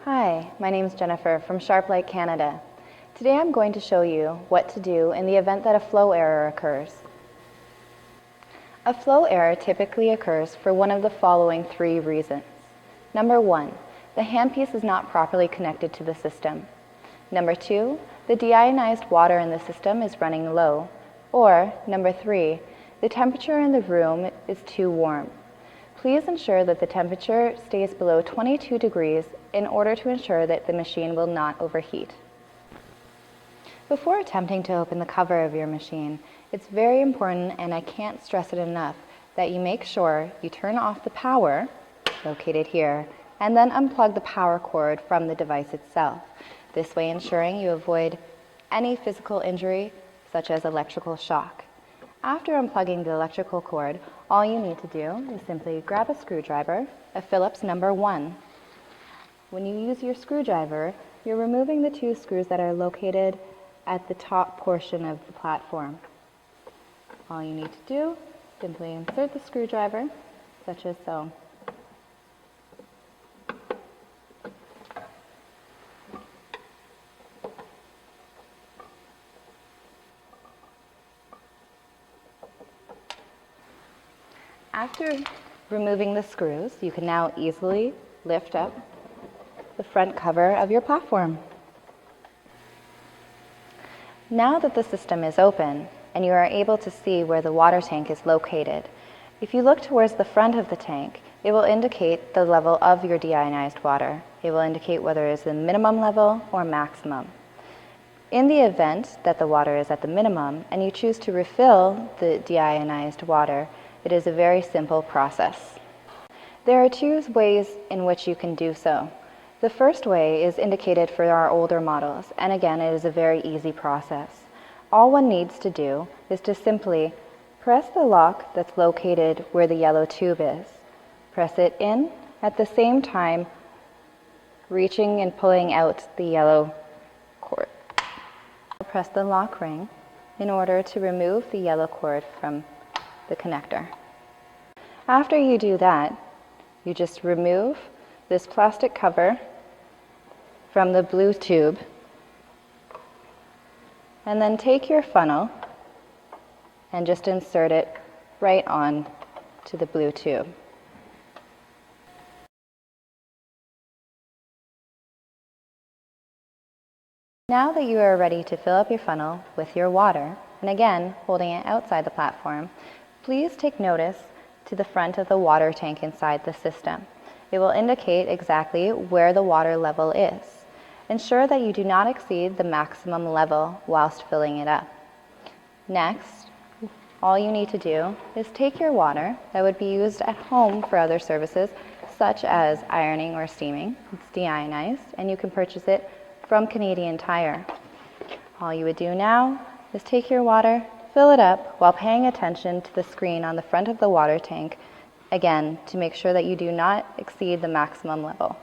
Hi, my name is Jennifer from Sharplight Canada. Today I'm going to show you what to do in the event that a flow error occurs. A flow error typically occurs for one of the following three reasons. Number one, the handpiece is not properly connected to the system. Number two, the deionized water in the system is running low. Or, number three, the temperature in the room is too warm. Please ensure that the temperature stays below 22 degrees in order to ensure that the machine will not overheat. Before attempting to open the cover of your machine, it's very important, and I can't stress it enough, that you make sure you turn off the power, located here, and then unplug the power cord from the device itself. This way ensuring you avoid any physical injury, such as electrical shock. After unplugging the electrical cord, all you need to do is simply grab a screwdriver, a Phillips number 1. When you use your screwdriver, you're removing the two screws that are located at the top portion of the platform. All you need to do, simply insert the screwdriver, such as so. After removing the screws, you can now easily lift up the front cover of your platform. Now that the system is open and you are able to see where the water tank is located, if you look towards the front of the tank, it will indicate the level of your deionized water. It will indicate whether it is the minimum level or maximum. In the event that the water is at the minimum and you choose to refill the deionized water, it is a very simple process. There are two ways in which you can do so. The first way is indicated for our older models, and again, it is a very easy process. All one needs to do is to simply press the lock that's located where the yellow tube is. Press it in, at the same time reaching and pulling out the yellow cord. Press the lock ring in order to remove the yellow cord from the connector. After you do that, you just remove this plastic cover from the blue tube and then take your funnel and just insert it right on to the blue tube. Now that you are ready to fill up your funnel with your water, and again holding it outside the platform, please take notice to the front of the water tank inside the system. It will indicate exactly where the water level is. Ensure that you do not exceed the maximum level whilst filling it up. Next, all you need to do is take your water that would be used at home for other services, such as ironing or steaming. It's deionized, and you can purchase it from Canadian Tire. All you would do now is take your water, fill it up while paying attention to the screen on the front of the water tank, again, to make sure that you do not exceed the maximum level.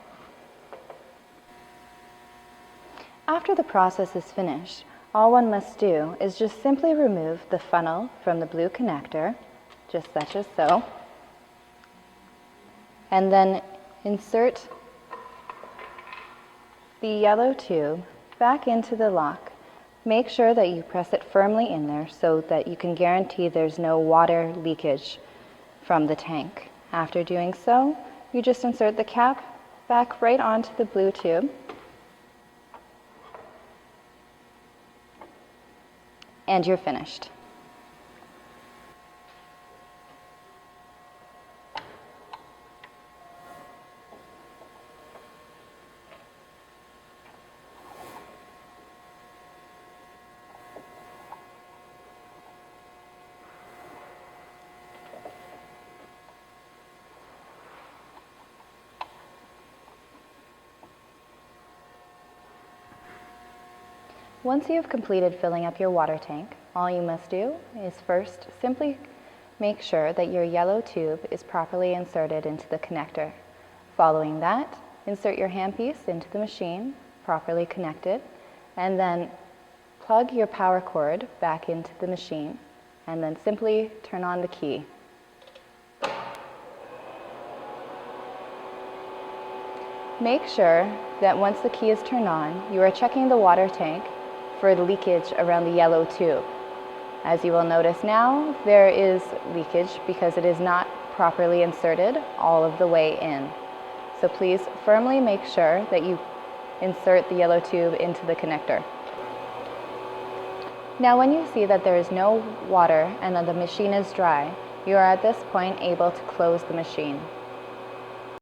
After the process is finished, all one must do is just simply remove the funnel from the blue connector, just such as so, and then insert the yellow tube back into the lock. Make sure that you press it firmly in there so that you can guarantee there's no water leakage from the tank. After doing so, you just insert the cap back right onto the blue tube and you're finished. Once you have completed filling up your water tank, all you must do is first simply make sure that your yellow tube is properly inserted into the connector. Following that, insert your handpiece into the machine, properly connected, and then plug your power cord back into the machine, and then simply turn on the key. Make sure that once the key is turned on, you are checking the water tank for leakage around the yellow tube. As you will notice now, there is leakage because it is not properly inserted all of the way in. So please firmly make sure that you insert the yellow tube into the connector. Now when you see that there is no water and that the machine is dry, you are at this point able to close the machine.